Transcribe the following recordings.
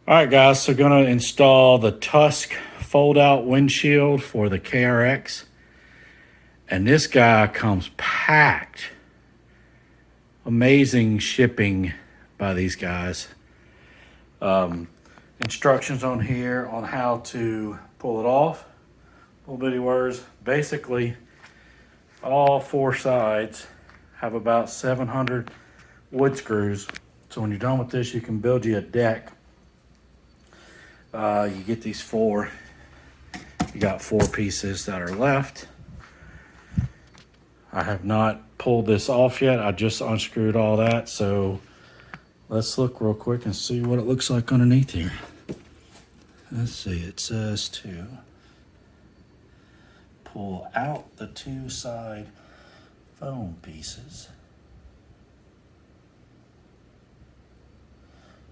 All right, guys, so gonna install the Tusk fold-out windshield for the KRX. And this guy comes packed. Amazing shipping by these guys. Instructions on here on how to pull it off. Little bitty words. Basically, all four sides have about 700 wood screws. So when you're done with this, you can build you a deck. You get these four. You got four pieces that are left. I have not pulled this off yet. I just unscrewed all that. So let's look real quick and see what it looks like underneath here. Let's see, it says to pull out the two side foam pieces.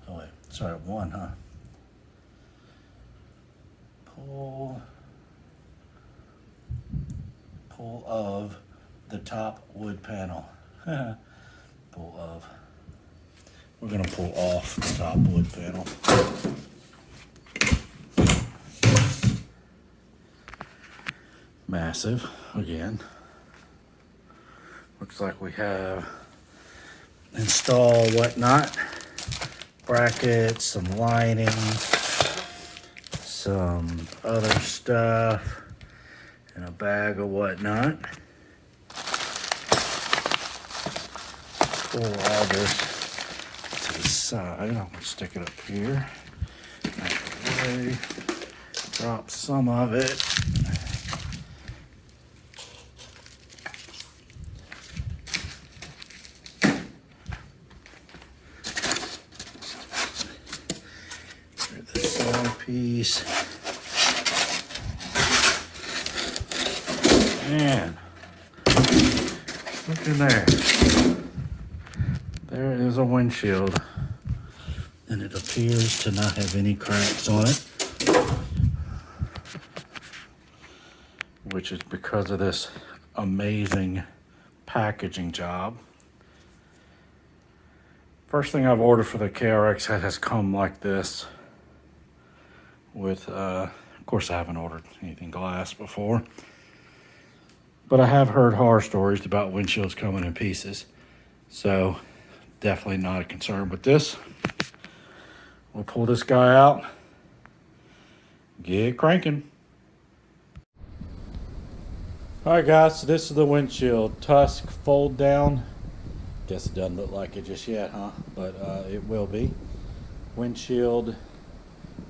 Oh wait, sorry, one, huh? Pull of the top wood panel. Pull of. We're gonna pull off the top wood panel. Massive, again. Looks like we have install whatnot. Brackets, some lining, some other stuff, and a bag of whatnot. Pull all this to the side. I'm gonna stick it up here. Out of the way. Drop some of it. The side piece. Man, look in there. There is a windshield, and it appears to not have any cracks on it, which is because of this amazing packaging job. First thing I've ordered for the KRX has come like this with, of course I haven't ordered anything glass before, but I have heard horror stories about windshields coming in pieces. So definitely not a concern with this. We'll pull this guy out, get cranking. All right, guys, so this is the windshield. Tusk fold down. Guess it doesn't look like it just yet, huh? But it will be. Windshield,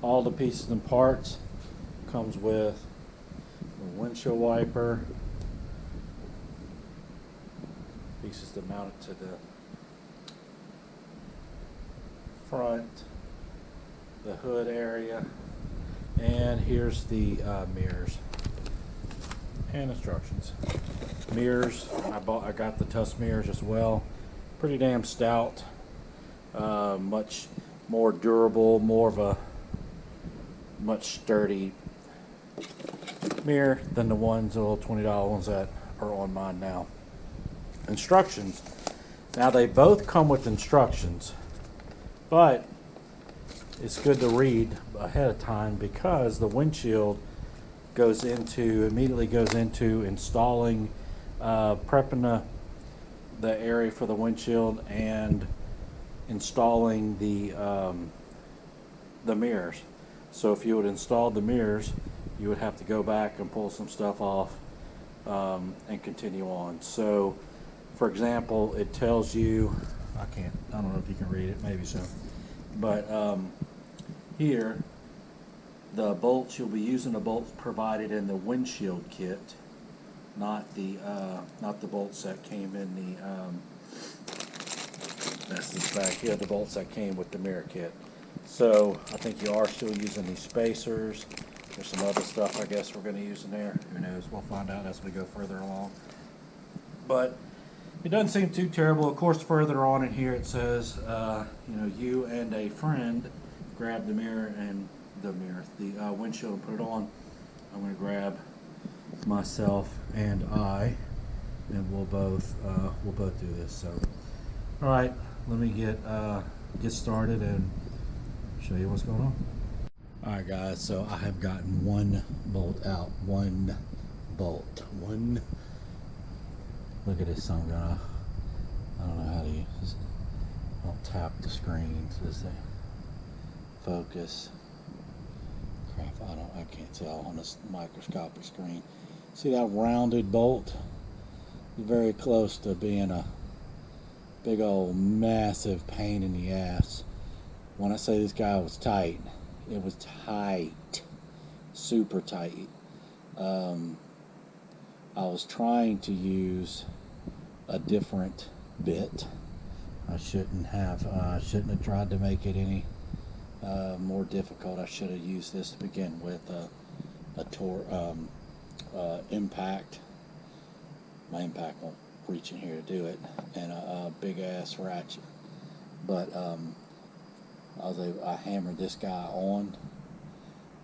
all the pieces and parts. Comes with a windshield wiper, pieces to mount it to the front, the hood area, and here's the mirrors and instructions. Mirrors, I got the Tusk mirrors as well. Pretty damn stout, much more durable, more of a much sturdy mirror than the ones, the little $20 ones that are on mine now. Instructions. Now they both come with instructions, but it's good to read ahead of time because the windshield immediately goes into installing, prepping the area for the windshield and installing the mirrors. So if you would install the mirrors, you would have to go back and pull some stuff off and continue on. So for example, it tells you, I don't know if you can read it, maybe so, but here, the bolts, you'll be using the bolts provided in the windshield kit, not the bolts that came in the, that's this back here, the bolts that came with the mirror kit. So I think you are still using these spacers. There's some other stuff I guess we're going to use in there. Who knows? We'll find out as we go further along. But it doesn't seem too terrible. Of course, further on in here it says, you and a friend grab the mirror and the windshield and put it on. I'm going to grab myself and and we'll both do this. So, all right, let me get started and show you what's going on. Alright guys, so I have gotten one bolt out. One bolt. Look at this, I'm gonna, I don't know how to use this. I'll tap the screen so this thing focus. Crap, I can't tell on this microscopic screen. See that rounded bolt? Very close to being a big old massive pain in the ass. When I say this guy was tight, it was tight, super tight. I was trying to use a different bit. I shouldn't have tried to make it any more difficult. I should have used this to begin with, impact. My impact won't reach in here to do it, and a big ass ratchet. But I hammered this guy on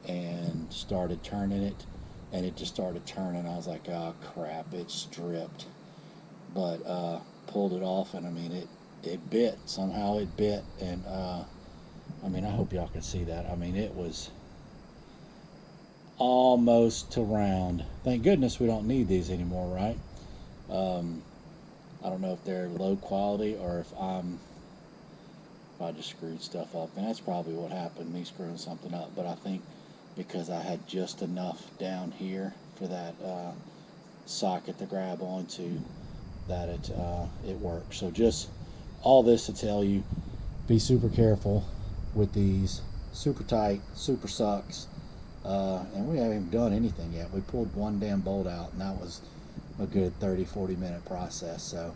and started turning it, and it just started turning. I was like, oh crap, it's stripped. But pulled it off, and I mean it bit. Somehow it bit, and I mean, I hope y'all can see that. I mean, it was almost to round. Thank goodness we don't need these anymore, right? I don't know if they're low quality or if I just screwed stuff up, and that's probably what happened, me screwing something up. But I think because I had just enough down here for that socket to grab onto, that it worked. So just all this to tell you, be super careful with these. Super tight, super sucks, and we haven't even done anything yet. We pulled one damn bolt out, and that was a good 30-40 minute process. So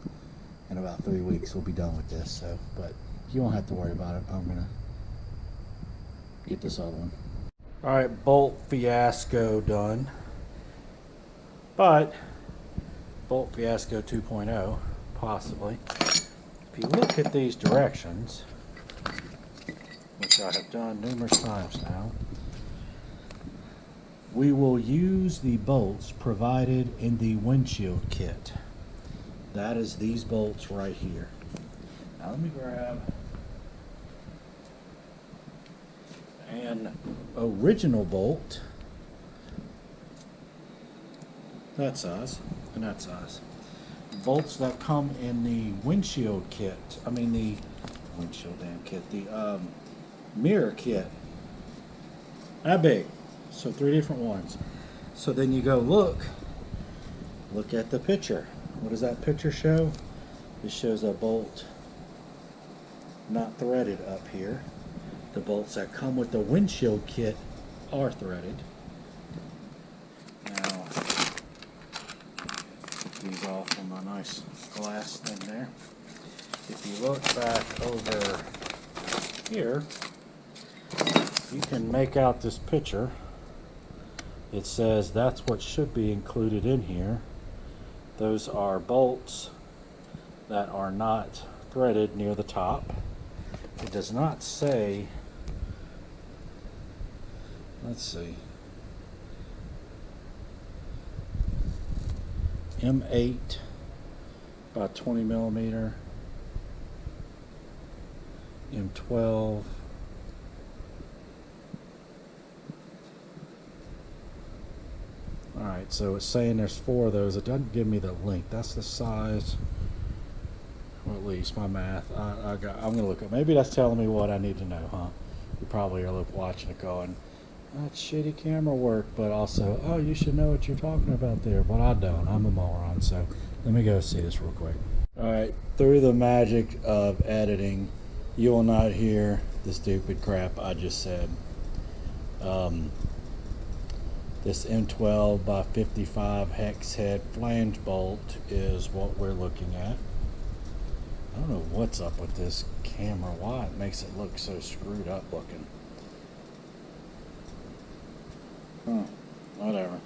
in about 3 weeks we'll be done with this. So, but you won't have to worry about it. I'm gonna get this other one. All right, bolt fiasco done, but bolt fiasco 2.0 possibly. If you look at these directions, which I have done numerous times now, we will use the bolts provided in the windshield kit. That is these bolts right here. Now let me grab an original bolt, that size, and that size. Bolts that come in the windshield kit, I mean the windshield damn kit, the mirror kit, that big. So 3 different ones. So then you go look at the picture. What does that picture show? It shows a bolt not threaded up here. The bolts that come with the windshield kit are threaded. Now, get these off from my nice glass thing there. If you look back over here, you can make out this picture. It says that's what should be included in here. Those are bolts that are not threaded near the top. It does not say, let's see, M8 by 20 millimeter, M12. Alright, so it's saying there's 4 of those. It doesn't give me the length. That's the size, or at least my math. I'm going to look up. Maybe that's telling me what I need to know, huh? You probably are watching it going, that's shitty camera work, but also, oh, you should know what you're talking about there. But I don't. I'm a moron, so let me go see this real quick. Alright, through the magic of editing, you will not hear the stupid crap I just said. This M12 by 55 hex head flange bolt is what we're looking at. I don't know what's up with this camera, why it makes it look so screwed up looking. Whatever.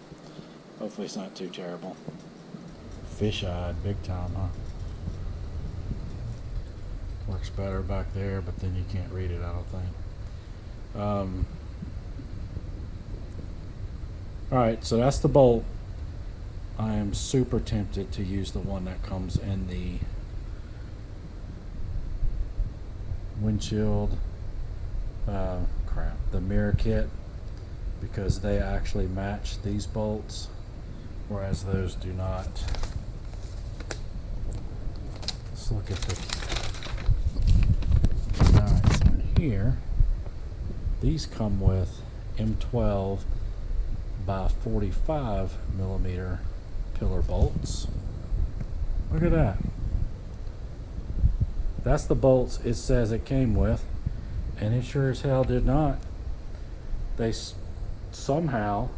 Hopefully it's not too terrible. Fish-eyed big time, huh? Works better back there, but then you can't read it, I don't think. Alright, so that's the bolt. I am super tempted to use the one that comes in the windshield the mirror kit, because they actually match these bolts, whereas those do not. Let's look at the. Alright, so in here, these come with M12 by 45 millimeter pillar bolts. Look at that. That's the bolts it says it came with, and it sure as hell did not. They somehow,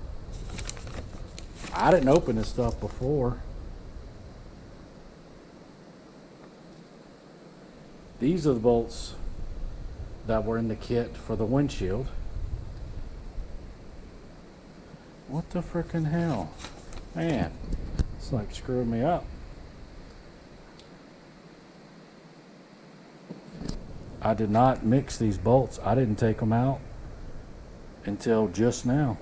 I didn't open this stuff before. These are the bolts that were in the kit for the windshield. What the frickin' hell? Man, it's like screwing me up. I did not mix these bolts. I didn't take them out until just now.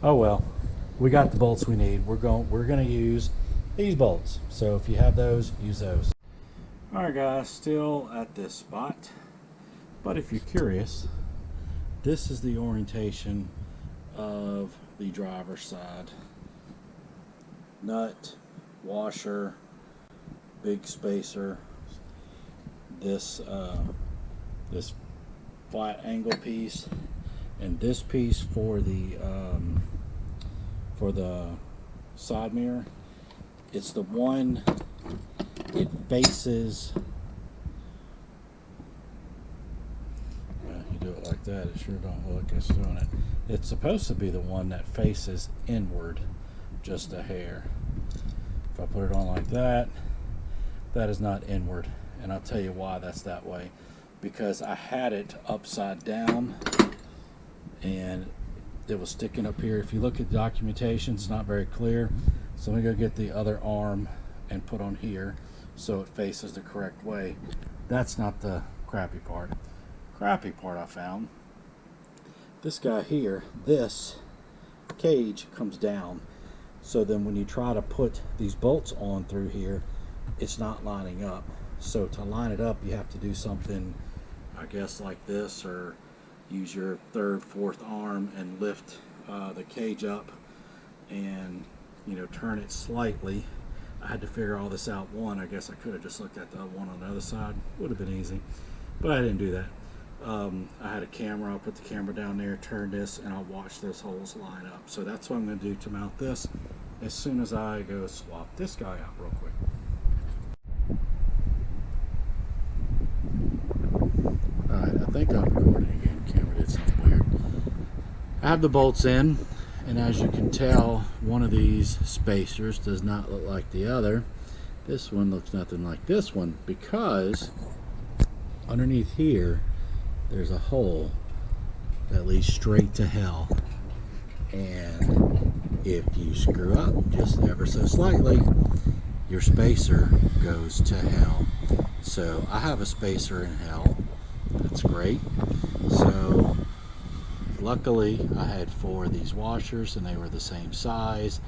Oh well, we got the bolts we need. We're gonna use these bolts. So if you have those, use those. Alright guys, still at this spot. But if you're curious, this is the orientation of the driver's side. Nut, washer, big spacer. This this flat angle piece, and this piece for the side mirror. It's the one, it faces, you do it like that, it sure don't look like it's doing it. It's supposed to be the one that faces inward just a hair. If I put it on like that, that is not inward. And I'll tell you why that's that way. Because I had it upside down and it was sticking up here. If you look at the documentation, it's not very clear. So I'm gonna go get the other arm and put on here so it faces the correct way. That's not the crappy part. Crappy part I found, this guy here, this cage comes down. So then when you try to put these bolts on through here, it's not lining up. So to line it up, you have to do something, I guess, like this, or use your third, fourth arm and lift the cage up and, you know, turn it slightly. I had to figure all this out. One, I guess I could have just looked at the one on the other side. Would have been easy, but I didn't do that. I had a camera. I'll put the camera down there, turn this, and I'll watch those holes line up. So that's what I'm going to do to mount this as soon as I go swap this guy out real quick. Alright, I think I'm recording again. Camera did something weird. I have the bolts in, and as you can tell, one of these spacers does not look like the other. This one looks nothing like this one, because underneath here there's a hole that leads straight to hell, and if you screw up just ever so slightly, your spacer goes to hell. So I have a spacer in hell. That's great. So luckily I had 4 of these washers and they were the same size,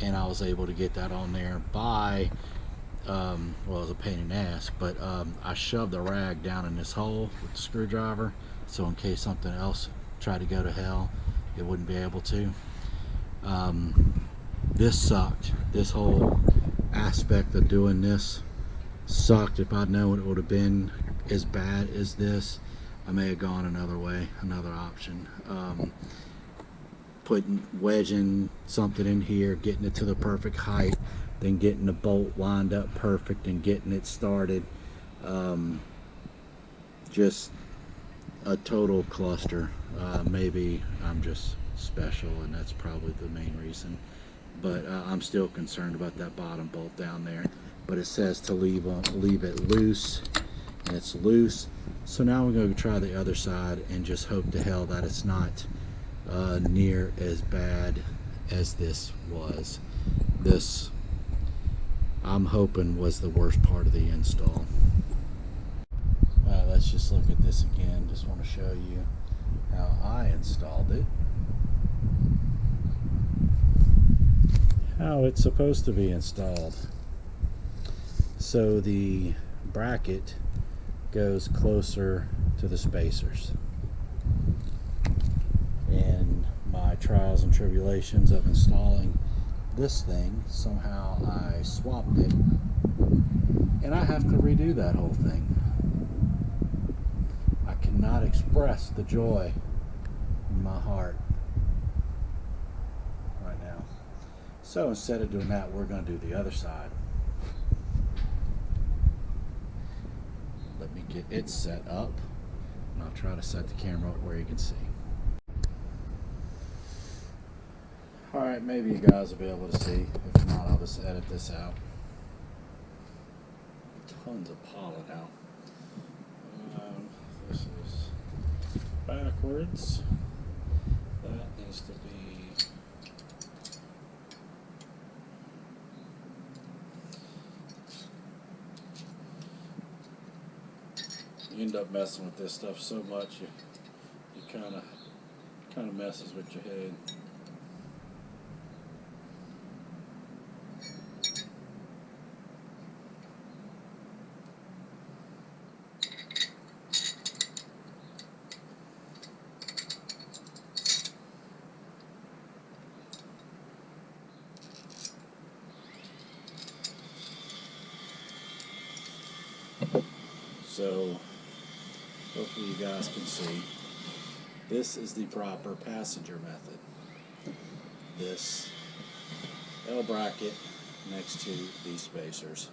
and I was able to get that on there by well, it was a pain in the ass, but I shoved the rag down in this hole with the screwdriver, so in case something else tried to go to hell, it wouldn't be able to. This sucked. This whole aspect of doing this sucked. If I'd known it would have been as bad as this, I may have gone another way, another option. Wedging something in here, getting it to the perfect height, then getting the bolt lined up perfect and getting it started. Just a total cluster. Maybe I'm just special and that's probably the main reason, but I'm still concerned about that bottom bolt down there. But it says to leave it loose, and it's loose. So now we're going to try the other side and just hope to hell that it's not near as bad as this was. This, I'm hoping, was the worst part of the install. Let's just look at this again. Just want to show you how I installed it. How it's supposed to be installed. So the bracket goes closer to the spacers. In my trials and tribulations of installing this thing, somehow I swapped it, and I have to redo that whole thing. I cannot express the joy in my heart right now. So instead of doing that, we're going to do the other side. Let me get it set up, and I'll try to set the camera up where you can see. Alright, maybe you guys will be able to see. If not, I'll just edit this out. Tons of pollen out. This is backwards. That needs to be... You end up messing with this stuff so much, you kind of messes with your head. So hopefully you guys can see, this is the proper passenger method. This L bracket next to these spacers.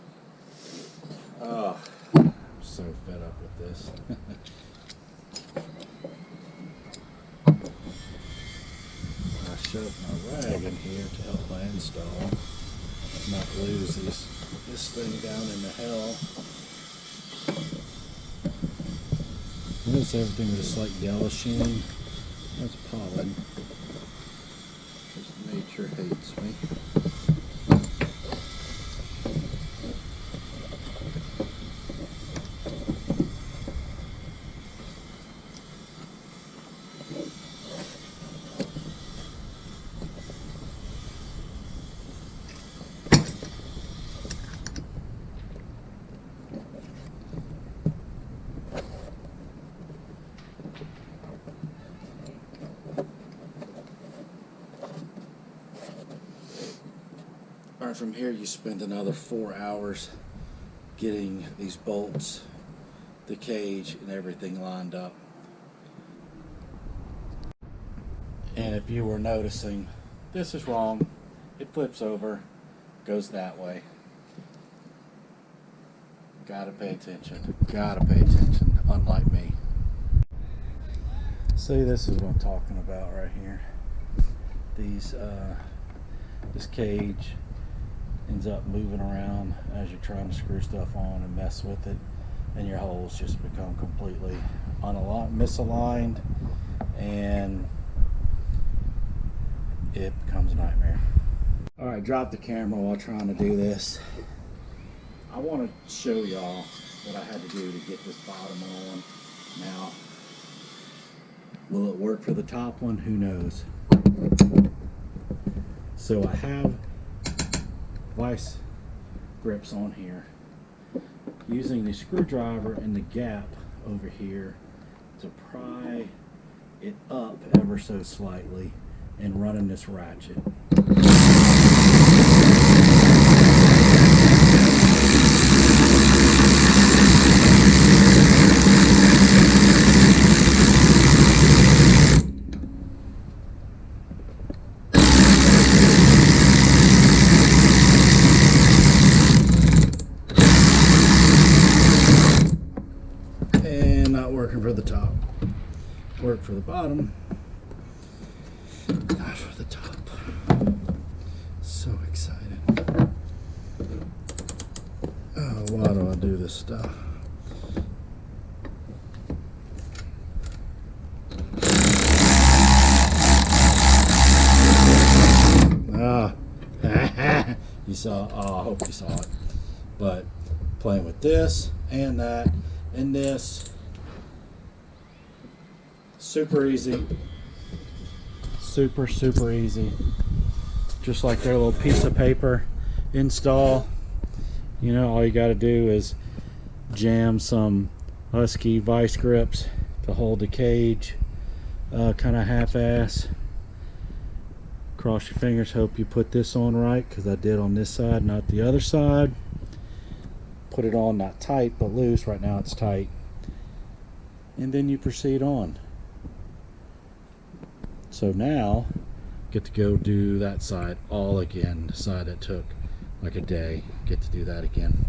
Oh, I'm so fed up with this. I shoved my rag in here to help my install, not lose this thing down in the hell. Notice everything with a slight yellow sheen. That's pollen. Because nature hates me. Alright, from here you spend another 4 hours getting these bolts, the cage, and everything lined up. And if you were noticing, this is wrong. It flips over, goes that way. Gotta pay attention. Gotta pay attention, unlike me. See, this is what I'm talking about right here. These, this cage ends up moving around as you're trying to screw stuff on and mess with it, and your holes just become completely misaligned, and it becomes a nightmare. Alright, drop the camera while trying to do this. I want to show y'all what I had to do to get this bottom on. Now, will it work for the top one? Who knows? So I have vice grips on here, using the screwdriver in the gap over here to pry it up ever so slightly and running this ratchet. Working for the top, work for the bottom, not for the top. So excited. Oh, why do I do this stuff? You saw, oh, I hope you saw it. But playing with this and that and this, super easy, super easy. Just like their little piece of paper install. You know, all you got to do is jam some Husky vice grips to hold the cage, kind of half-ass. Cross your fingers, hope you put this on right, because I did on this side, not the other side. Put it on not tight but loose. Right now it's tight, and then you proceed on. So now get to go do that side all again, the side that took like a day. Get to do that again.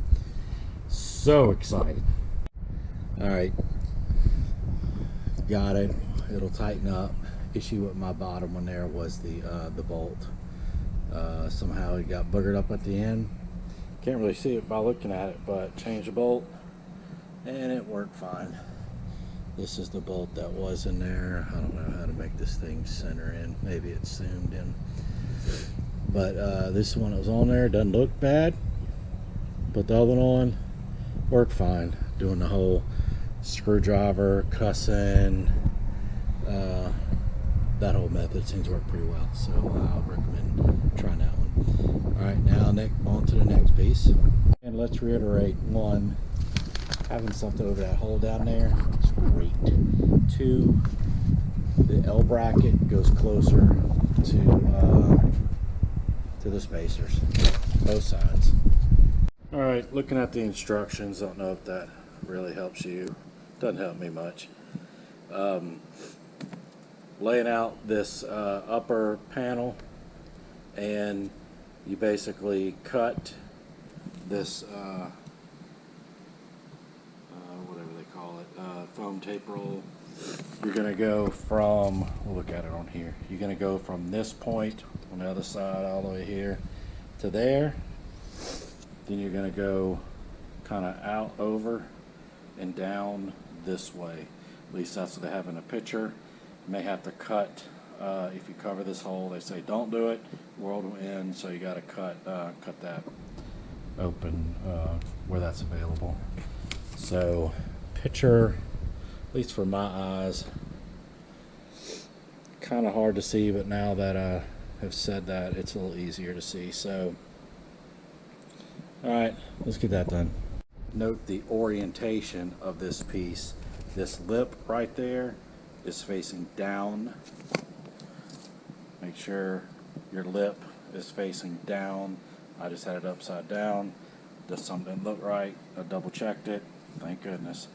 So excited. All right, got it. It'll tighten up. Issue with my bottom one there was the bolt. Somehow it got boogered up at the end. Can't really see it by looking at it, but change the bolt and it worked fine. This is the bolt that was in there. I don't know how to make this thing center in. Maybe it's zoomed in. But this one that was on there doesn't look bad. Put the other one on, worked fine. Doing the whole screwdriver, cussing, that whole method seems to work pretty well. So I'll recommend trying that one. All right, now on to the next piece. And let's reiterate: one, having something over that hole down there is great. Two, the L bracket goes closer to the spacers, both sides. All right, looking at the instructions, I don't know if that really helps you. Doesn't help me much. Laying out this upper panel, and you basically cut this whatever they call it, foam tape roll. You're gonna go from, we'll look at it on here, you're gonna go from this point on the other side all the way here to there. Then you're gonna go kind of out over and down this way. At least that's what they have in the picture. You may have to cut, if you cover this hole, they say don't do it, world will end, so you got to cut that open where that's available. So picture, at least for my eyes, kind of hard to see, but now that I have said that, it's a little easier to see. So alright, let's get that done. Note the orientation of this piece. This lip right there is facing down. Make sure your lip is facing down. I just had it upside down. Just something didn't look right. I double checked it, thank goodness.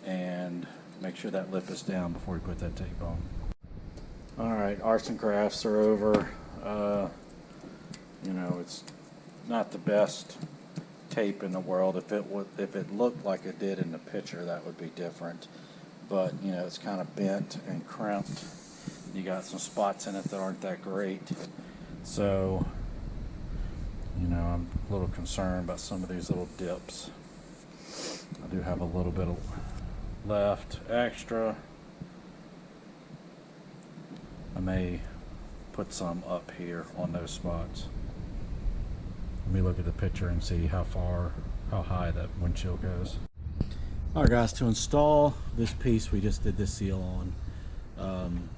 And make sure that lip is down before you put that tape on. Alright, arts and crafts are over. You know, it's not the best tape in the world. If it looked like it did in the picture, that would be different. But you know, it's kind of bent and crimped. You got some spots in it that aren't that great. So, you know, I'm a little concerned about some of these little dips. I do have a little bit of left extra. I may put some up here on those spots. Let me look at the picture and see how high that windshield goes. Alright guys, to install this piece we just did this seal on,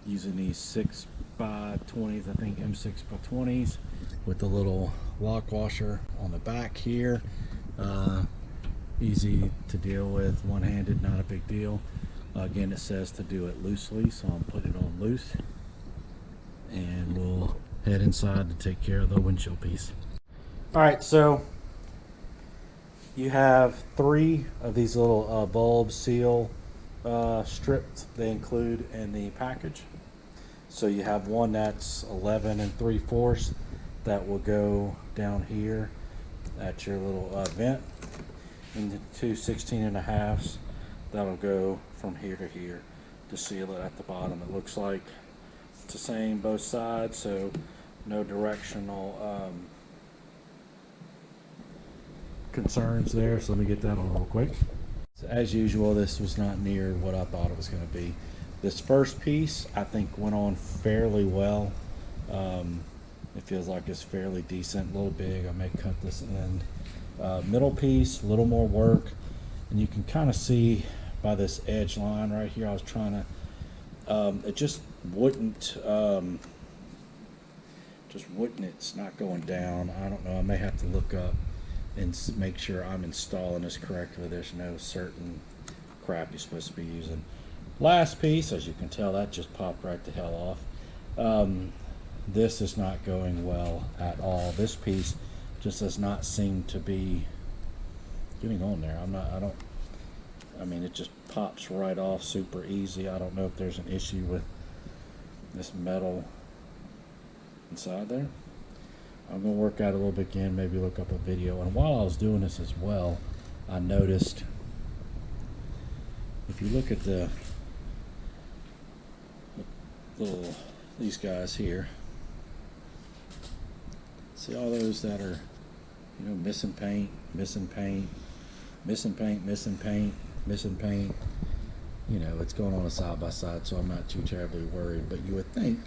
using these 6x20s, I think M6x20s, with the little lock washer on the back here. Easy to deal with, one-handed, not a big deal. Again, it says to do it loosely, so I'm putting it on loose, and we'll head inside to take care of the windshield piece. Alright, so you have 3 of these little bulb seal strips they include in the package. So you have one that's 11 3/4 that will go down here at your little vent, and the 2 16.5s that'll go from here to here to seal it at the bottom. It looks like it's the same both sides, so no directional concerns there. So let me get that on real quick. So as usual, this was not near what I thought it was going to be. This first piece I think went on fairly well. It feels like it's fairly decent, a little big. I may cut this end. Middle piece, a little more work, and you can kind of see by this edge line right here. I was trying to, it just wouldn't, it's not going down. I don't know, I may have to look up and make sure I'm installing this correctly. There's no certain crap you're supposed to be using. Last piece, as you can tell, that just popped right the hell off. This is not going well at all. This piece just does not seem to be getting on there. I mean, it just pops right off super easy. I don't know if there's an issue with this metal inside there. I'm going to work out a little bit again, maybe look up a video. And while I was doing this as well, I noticed, if you look at the little, these guys here, see all those that are, you know, missing paint, missing paint, missing paint, missing paint, missing paint. You know, it's going on a side by side, so I'm not too terribly worried. But you would think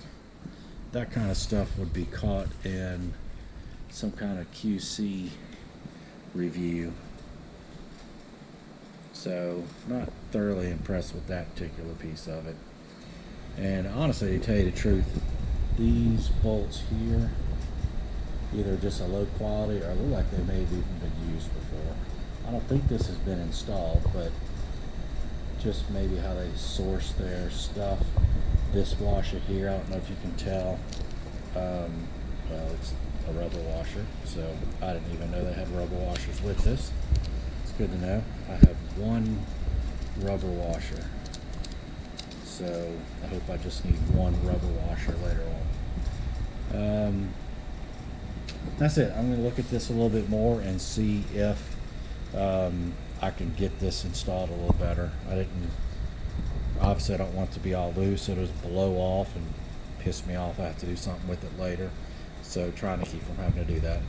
that kind of stuff would be caught in some kind of QC review. So not thoroughly impressed with that particular piece of it. And honestly, to tell you the truth, these bolts here, either just a low quality or look like they may have even been used before. I don't think this has been installed, but just maybe how they source their stuff. This washer here, I don't know if you can tell, well, it's a rubber washer, so I didn't even know they had rubber washers with this. It's good to know. I have one rubber washer, so I hope I just need one rubber washer later on. That's it. I'm going to look at this a little bit more and see if I can get this installed a little better. Obviously I don't want it to be all loose, so it'll blow off and piss me off. I have to do something with it later, so trying to keep from having to do that.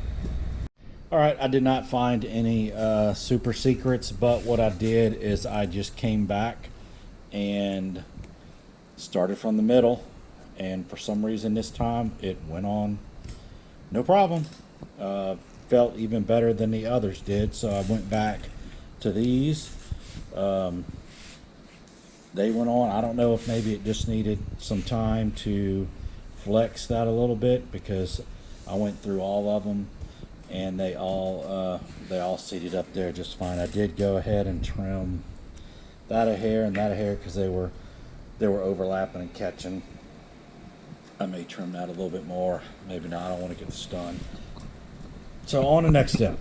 Alright, I did not find any super secrets, but what I did is I just came back and started from the middle, and for some reason this time it went on no problem. Felt even better than the others did, so I went back to these. They went on. I don't know if maybe it just needed some time to flex that a little bit, because I went through all of them and they all seated up there just fine. I did go ahead and trim that a hair and that a hair because they were overlapping and catching. I may trim that a little bit more, maybe not. I don't want to get this done. So on to the next step.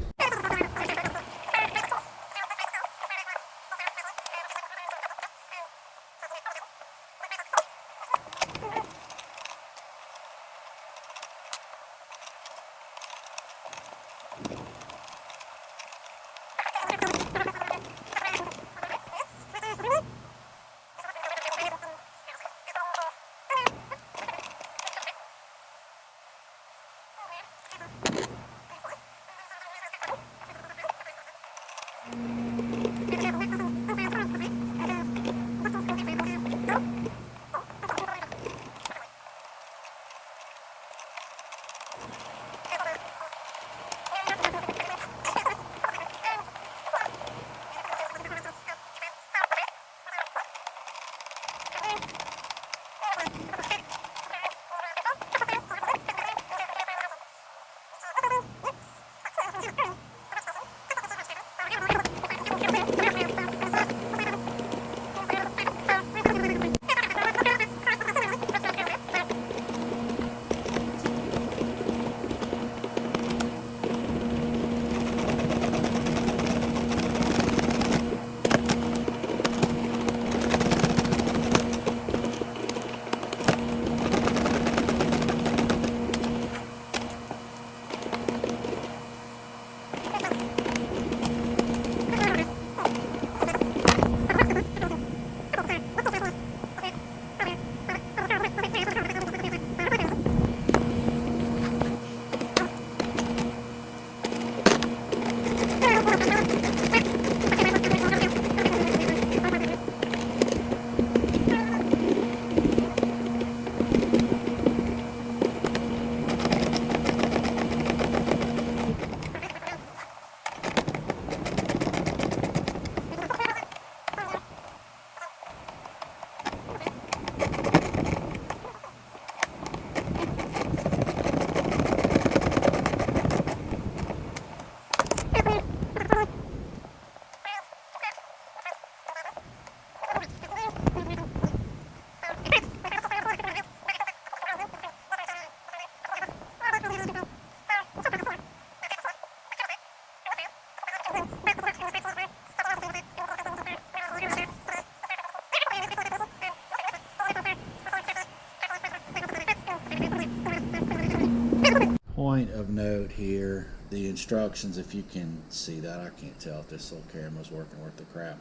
the instructions, if you can see that. I can't tell if this little camera's working worth the crap.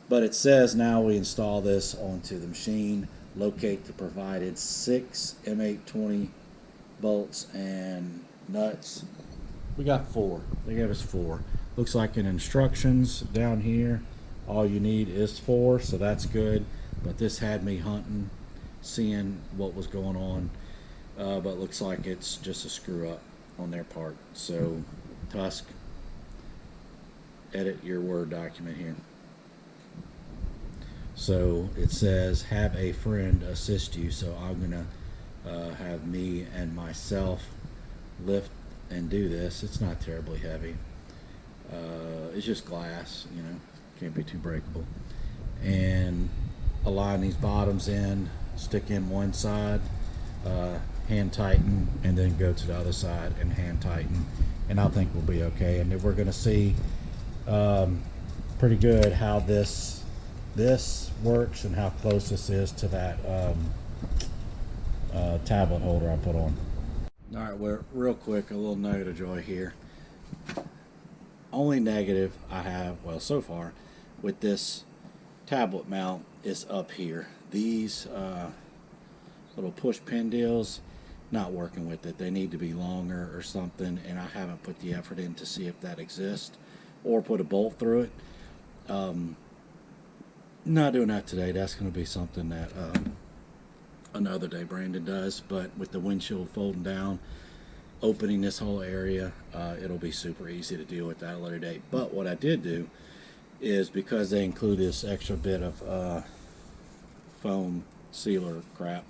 But it says now we install this onto the machine, locate the provided 6 M820 bolts and nuts. We got 4. They gave us 4. Looks like in instructions down here, all you need is 4, so that's good. But this had me hunting, seeing what was going on. But looks like it's just a screw up on their part. So Tusk, edit your Word document here. So it says have a friend assist you, so I'm gonna have me and myself lift and do this. It's not terribly heavy. It's just glass, you know, can't be too breakable. And align these bottoms in, stick in one side, hand tighten, and then go to the other side and hand tighten, and I think we'll be okay. And then we're gonna see pretty good how this works and how close this is to that tablet holder I put on. All right, well, real quick, a little nugget of joy here. Only negative I have, well, so far, with this tablet mount is up here. These little push pin deals, not working with it. They need to be longer or something, and I haven't put the effort in to see if that exists or put a bolt through it. Not doing that today. That's going to be something that another day Brandon does. But with the windshield folding down, opening this whole area, it'll be super easy to deal with that at a later date. But what I did do is, because they include this extra bit of foam sealer crap,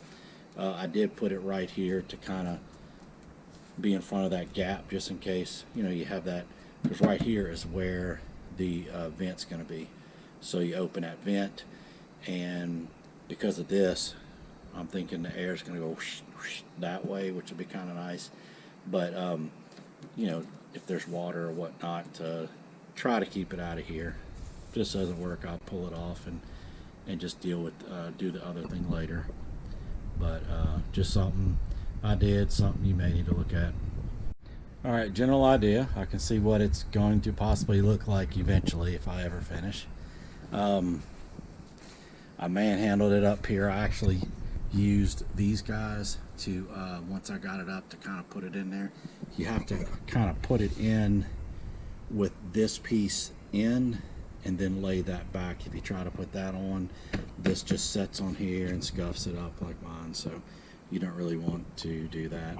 I did put it right here to kind of be in front of that gap, just in case, you know, you have that, because right here is where the vent's going to be. So you open that vent, and because of this, I'm thinking the air is going to go whoosh, whoosh, that way, which would be kind of nice. But you know, if there's water or whatnot, try to keep it out of here. If this doesn't work, I'll pull it off and just deal with do the other thing later. But just something I did, something you may need to look at. All right, general idea. I can see what it's going to possibly look like eventually if I ever finish. I manhandled it up here. I actually used these guys to, once I got it up, to kind of put it in there. You have to kind of put it in with this piece in and then lay that back. If you try to put that on, this just sets on here and scuffs it up like mine, so you don't really want to do that.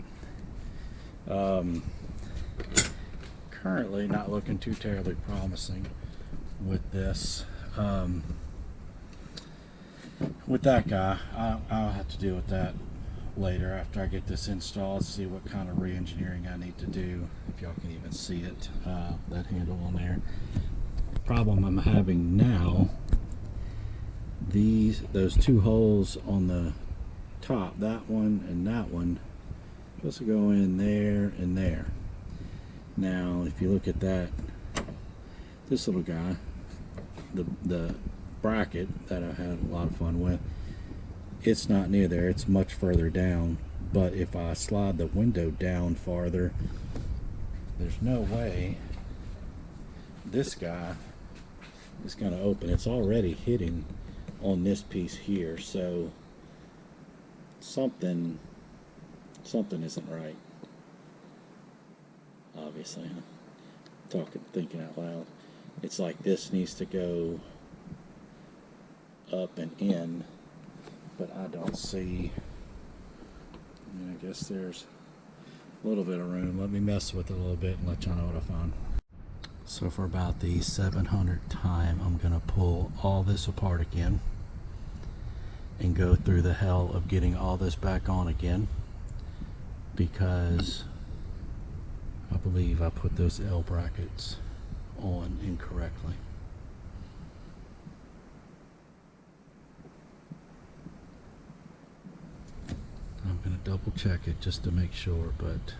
Currently not looking too terribly promising with this. With that guy, I'll have to deal with that later after I get this installed, see what kind of re-engineering I need to do, if y'all can even see it, that handle on there. The problem I'm having now, those 2 holes on the top, that one and that one, supposed to go in there and there. Now if you look at that, this little guy, the bracket that I had a lot of fun with, it's not near there, it's much further down. But if I slide the window down farther, there's no way this guy is going to open. It's already hitting on this piece here, so something isn't right, obviously. Thinking out loud. It's like this needs to go up and in, but I don't see. I guess there's a little bit of room. Let me mess with it a little bit and let y'all know what I found. So for about the 700th time, I'm gonna pull all this apart again and go through the hell of getting all this back on again, because I believe I put those L brackets on incorrectly. I'm going to double check it just to make sure, but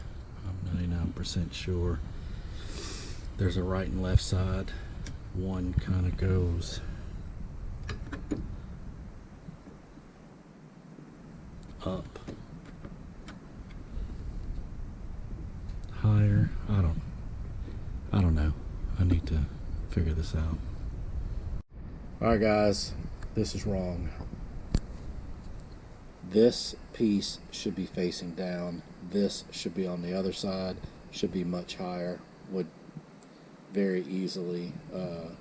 I'm 99% sure. There's a right and left side. One kind of goes up higher. I don't figure this out. Alright guys, this is wrong. This piece should be facing down. This should be on the other side, should be much higher. Would very easily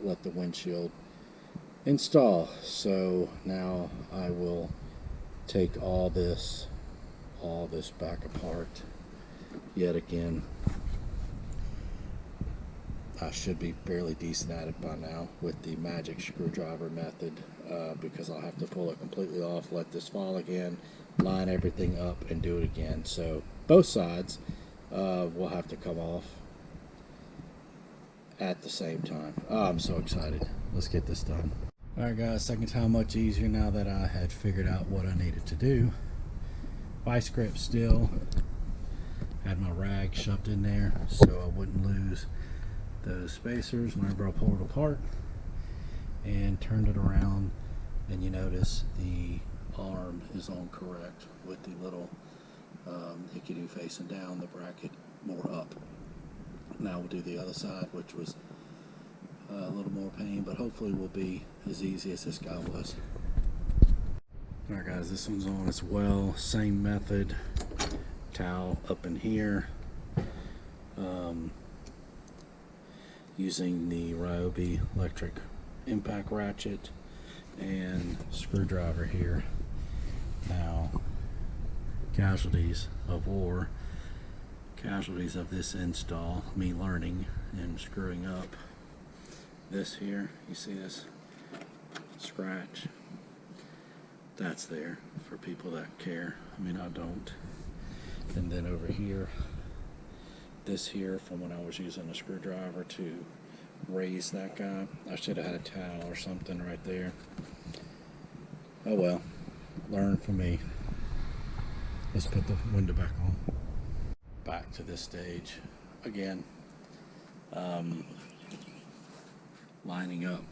let the windshield install. So now I will take all this back apart yet again. I should be fairly decent at it by now with the magic screwdriver method, because I'll have to pull it completely off, let this fall again, line everything up, and do it again. So both sides will have to come off at the same time. Oh, I'm so excited. Let's get this done. Alright guys, second time much easier now that I had figured out what I needed to do. Vice grip still. Had my rag shoved in there so I wouldn't lose those spacers whenever I pull it apart, and turned it around, and you notice the arm is on correct with the little hickey-do facing down, the bracket more up. Now we'll do the other side, which was a little more pain, but hopefully will be as easy as this guy was. Alright guys, this one's on as well, same method. Towel up in here, using the Ryobi electric impact ratchet and screwdriver here. Now, casualties of this install, me learning and screwing up this here. You see this scratch? That's there for people that care. I mean, I don't. And then over here, this here from when I was using a screwdriver to raise that guy. I should have had a towel or something right there. Oh well, learn from me. Let's put the window back on. Back to this stage again. Lining up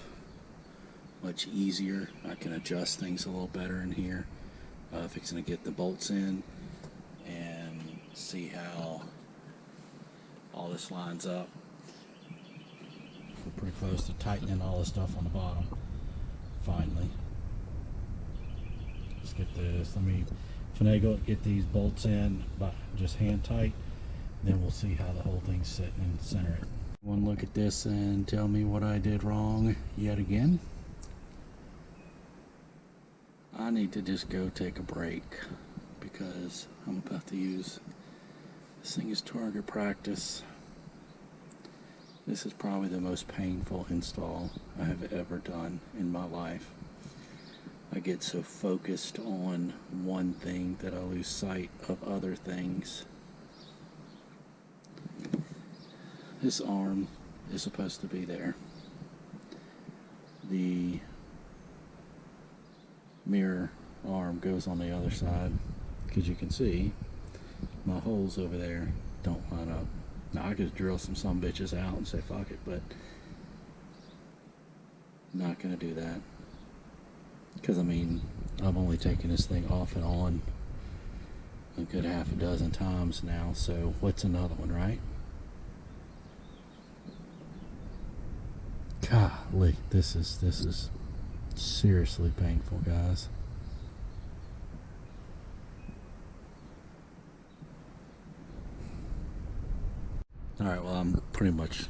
much easier. I can adjust things a little better in here. Fixing to get the bolts in and see how all this lines up. We're pretty close to tightening all the stuff on the bottom. Finally. Let's get this. Let me finagle it, get these bolts in, but just hand tight. Then we'll see how the whole thing's sitting and center it. One look at this and tell me what I did wrong yet again. I need to just go take a break because I'm about to use this thing as target practice. This is probably the most painful install I have ever done in my life. I get so focused on one thing that I lose sight of other things. This arm is supposed to be there. The mirror arm goes on the other side, because you can see my holes over there don't line up. Now I could drill some bitches out and say fuck it, but I'm not gonna do that, because I mean I've only taken this thing off and on a good half a dozen times now, so what's another one, right? Golly, this is seriously painful, guys. Alright, well, I'm pretty much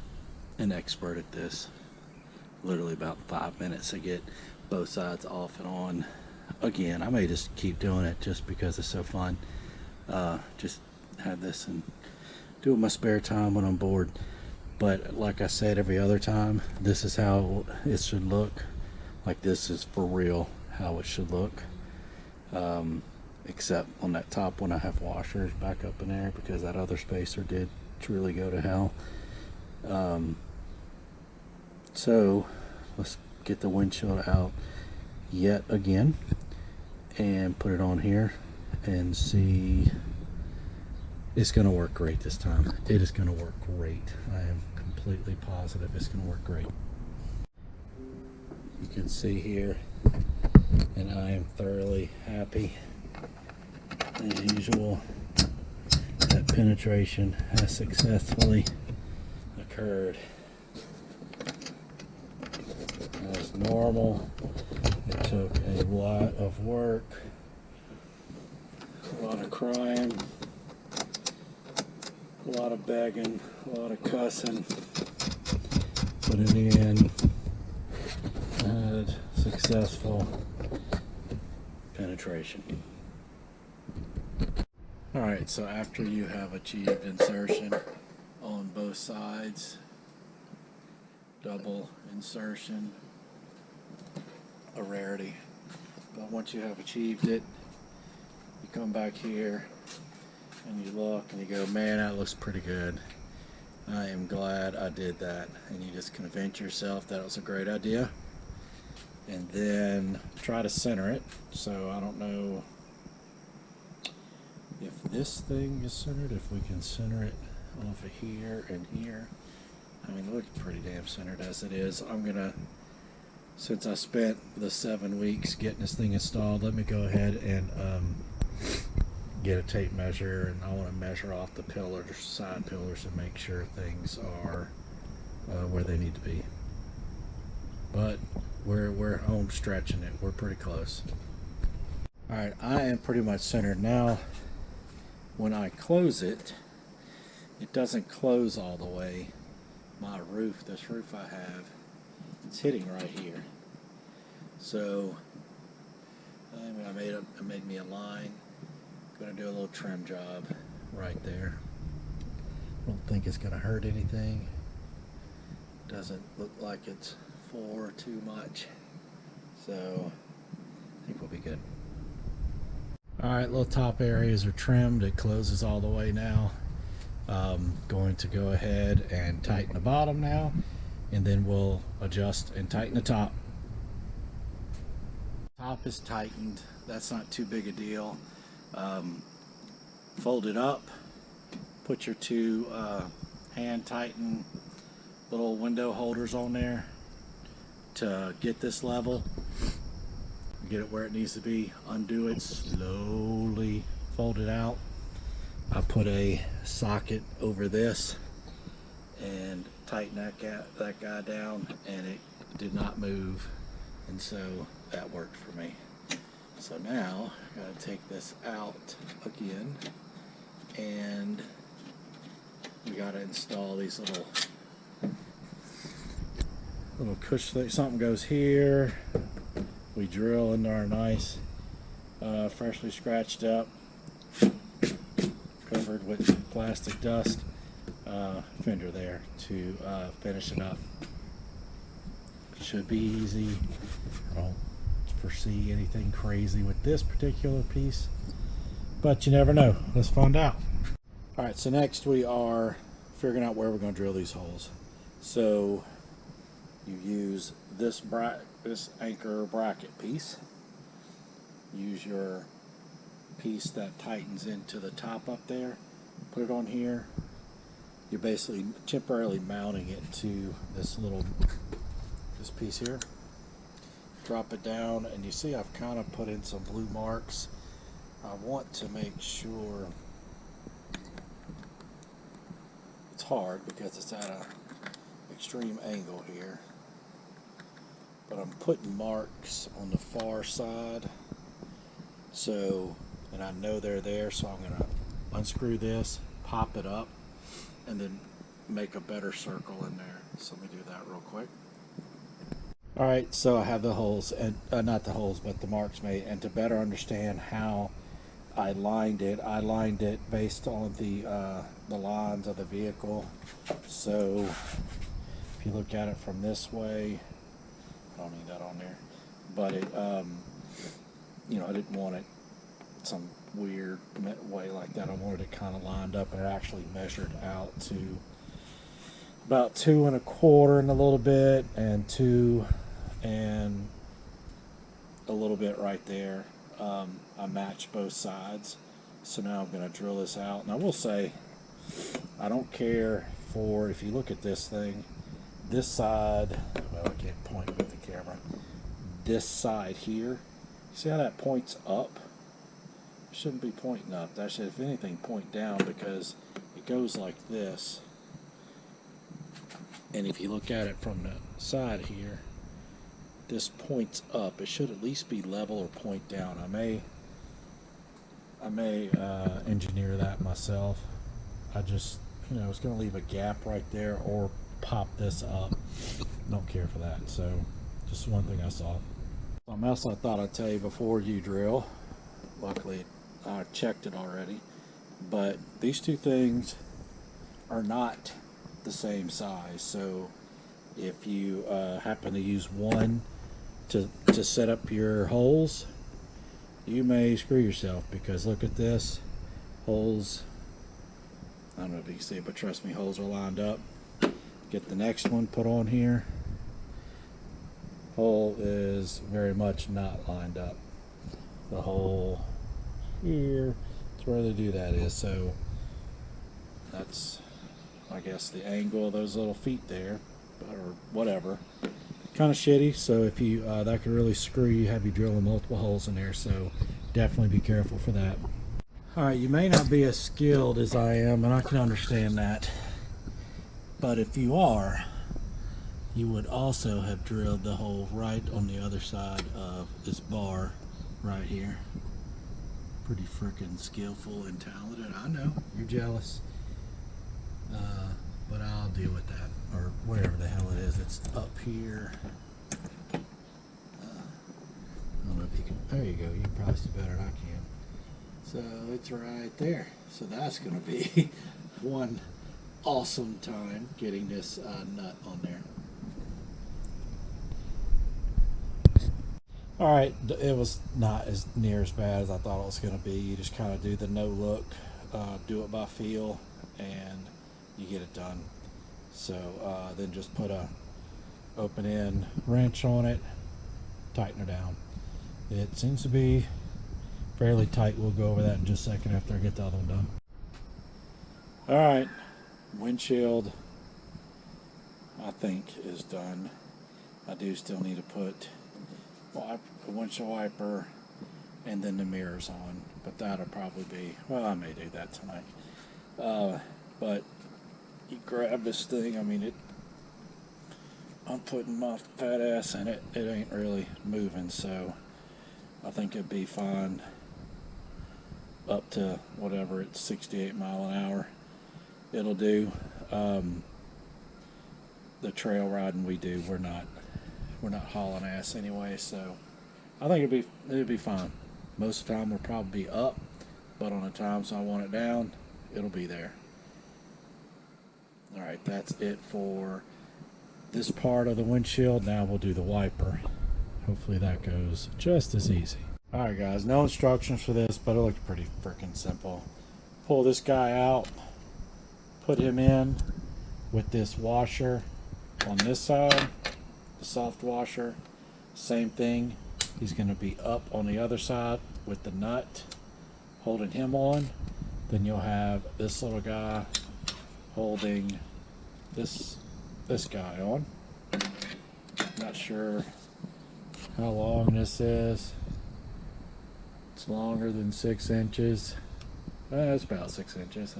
an expert at this. Literally about 5 minutes to get both sides off and on. Again, I may just keep doing it just because it's so fun. Just have this and do it in my spare time when I'm bored. But like I said every other time, this is how it should look. Like, this is for real how it should look. Except on that top one I have washers back up in there because that other spacer did truly go to hell. So let's get the windshield out yet again and put it on here and see. It's gonna work great this time. It is gonna work great. I am completely positive it's gonna work great. You can see here, and I am thoroughly happy as usual that penetration has successfully occurred. just normal. It took a lot of work, a lot of crying, a lot of begging, a lot of cussing, but in the end, I had successful penetration. Alright, so after you have achieved insertion on both sides, double insertion, a rarity, but once you have achieved it, you come back here and you look and you go, man, that looks pretty good. I am glad I did that. And you just convince yourself that it was a great idea, and then try to center it. So I don't know if this thing is centered, if we can center it off of here and here. I mean, it looks pretty damn centered as it is. I'm gonna, since I spent the 7 weeks getting this thing installed, let me go ahead and get a tape measure, and I want to measure off the pillars, side pillars, and make sure things are where they need to be. But we're home stretching it. We're pretty close. All right, I am pretty much centered now. When I close it, it doesn't close all the way. My roof, this roof I have, it's hitting right here. So I made me a line. Going to do a little trim job right there. Don't think it's going to hurt anything. Doesn't look like it's for too much. So I think we'll be good. Alright, little top areas are trimmed. It closes all the way now. Going to go ahead and tighten the bottom now, and then we'll adjust and tighten the top. Top is tightened. That's not too big a deal. Fold it up, put your two hand tighten little window holders on there to get this level, get it where it needs to be, undo it slowly, fold it out. I put a socket over this and tighten that guy down, and it did not move, and so that worked for me. So now I gotta take this out again, and we gotta install these little cush things. Something goes here. We drill into our nice, freshly scratched up, covered with plastic dust fender there to finish it up. Should be easy. I don't foresee anything crazy with this particular piece, but you never know. Let's find out. Alright, so next we are figuring out where we're going to drill these holes. So you use this anchor bracket piece. Use your piece that tightens into the top up there. Put it on here. You're basically temporarily mounting it to this piece here. Drop it down, and you see I've kind of put in some blue marks. I want to make sure it's hard because it's at an extreme angle here, but I'm putting marks on the far side, so, and I know they're there, so I'm going to unscrew this, pop it up, and then make a better circle in there. So let me do that real quick. Alright, so I have the holes, and not the holes, but the marks made, and to better understand how I lined it based on the lines of the vehicle. So if you look at it from this way, I don't need that on there, but it, you know, I didn't want it some weird way like that. I wanted it kind of lined up, and it actually measured out to about 2 1/4 and a little bit, and 2 and a little bit right there. I matched both sides, so now I'm going to drill this out. And I will say, I don't care for, if you look at this thing, this side, well, I can't point with the camera, this side here, see how that points up? It shouldn't be pointing up. That should, if anything, point down, because it goes like this. And if you look at it from the side here, this points up. It should at least be level or point down. I may engineer that myself. I just, you know, it's going to leave a gap right there or pop this up. Don't care for that. So just one thing I saw. Something else I thought I'd tell you before you drill. Luckily I checked it already, but these two things are not the same size. So if you happen to use one to set up your holes, you may screw yourself, because look at this. Holes, I don't know if you can see it, but trust me, holes are lined up. Get the next one put on here. Hole is very much not lined up. The hole here, it's where they do that is. So that's, I guess, the angle of those little feet there, or whatever. Kind of shitty. So if you that could really screw you, have you drilling multiple holes in there. So definitely be careful for that. All right, you may not be as skilled as I am, and I can understand that. But if you are, you would also have drilled the hole right on the other side of this bar right here. Pretty freaking skillful and talented. I know, you're jealous. But I'll deal with that, or wherever the hell it is. It's up here. I don't know if you can, there you go. You can probably see better than I can. So it's right there. So that's going to be one awesome time getting this nut on there. All right, it was not as near as bad as I thought it was going to be. You just kind of do the no look, do it by feel, and you get it done. So then just put a open end wrench on it, tighten it down. It seems to be fairly tight. We'll go over that in just a second after I get the other one done. All right, windshield I think is done. I do still need to put the windshield wiper and then the mirrors on, but that'll probably be, well, I may do that tonight. But you grab this thing, I mean, I'm putting my fat ass in it, it ain't really moving, so I think it'd be fine up to whatever, it's 68 mile an hour it'll do. The trail riding we do, we're not hauling ass anyway, so I think it'd be fine. Most of the time we'll probably be up, but on the times I want it down, it'll be there. All right, that's it for this part of the windshield. Now we'll do the wiper. Hopefully that goes just as easy. All right, guys, no instructions for this, but it looks pretty freaking simple. Pull this guy out, put him in with this washer on this side, the soft washer. Same thing, he's going to be up on the other side with the nut holding him on. Then you'll have this little guy holding this guy on. Not sure how long this is. It's longer than 6 inches. It's about 6 inches.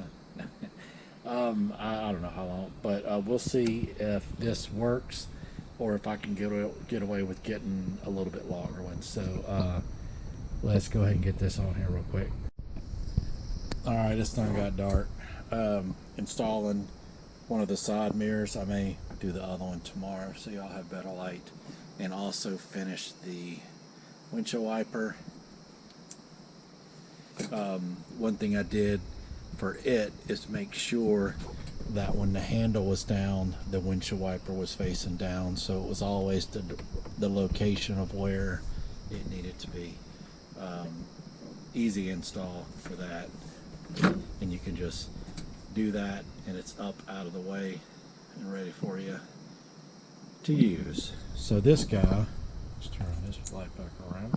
I don't know how long, but we'll see if this works or if I can get away with getting a little bit longer one. So let's go ahead and get this on here real quick. All right, this thing got dark. Installing one of the side mirrors. I may do the other one tomorrow so y'all have better light, and also finish the windshield wiper. One thing I did for it is to make sure that when the handle was down, the windshield wiper was facing down, so it was always the location of where it needed to be. Easy install for that, and you can just do that and it's up out of the way and ready for you to use. So this guy, let's turn this light back around.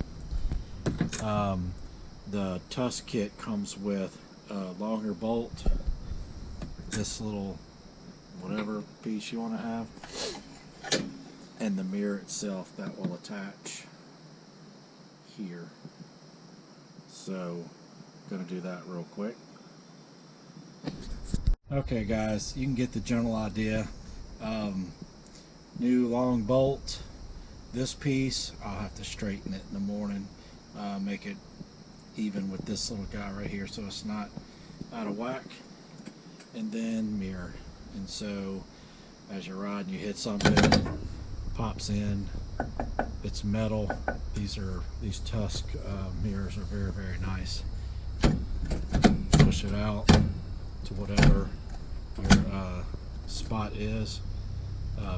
The Tusk kit comes with a longer bolt, this little whatever piece you want to have, and the mirror itself that will attach here. So gonna do that real quick. Okay guys, you can get the general idea. New long bolt, This piece, I'll have to straighten it in the morning, make it even with this little guy right here so it's not out of whack. And then mirror. And so as you're riding, you hit something, pops in. It's metal. These Tusk mirrors are very, very nice. Push it out to whatever your spot is.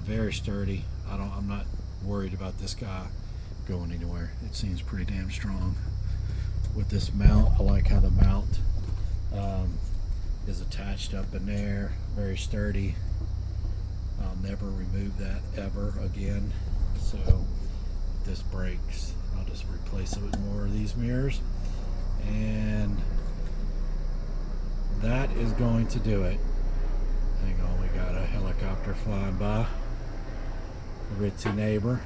Very sturdy. I'm not worried about this guy going anywhere. It seems pretty damn strong. With this mount, I like how the mount is attached up in there. Very sturdy. I'll never remove that ever again. So if this breaks, I'll just replace it with more of these mirrors. And that is going to do it. Hang on, we got a helicopter flying by. Ritzy neighbor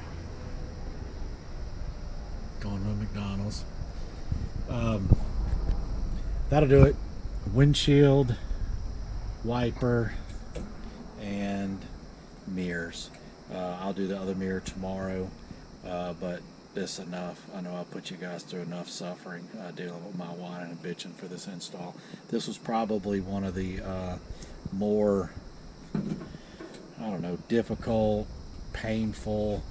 going to McDonald's. That'll do it. Windshield, wiper, and mirrors. I'll do the other mirror tomorrow, but this enough. I know I put you guys through enough suffering dealing with my whining and bitching for this install. This was probably one of the more, I don't know, difficult, painful,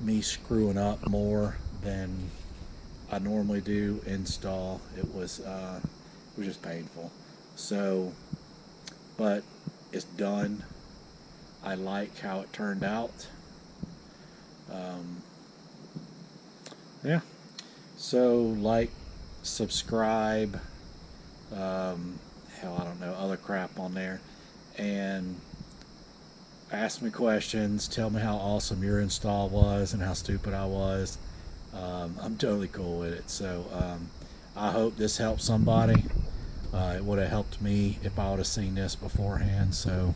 me screwing up more than I normally do install. It was just painful. So, but it's done. I like how it turned out. Yeah. So like, subscribe, hell, I don't know, other crap on there, and ask me questions. Tell me how awesome your install was and how stupid I was. I'm totally cool with it. So I hope this helps somebody. It would have helped me if I would have seen this beforehand. So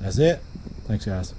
that's it. Thanks, guys.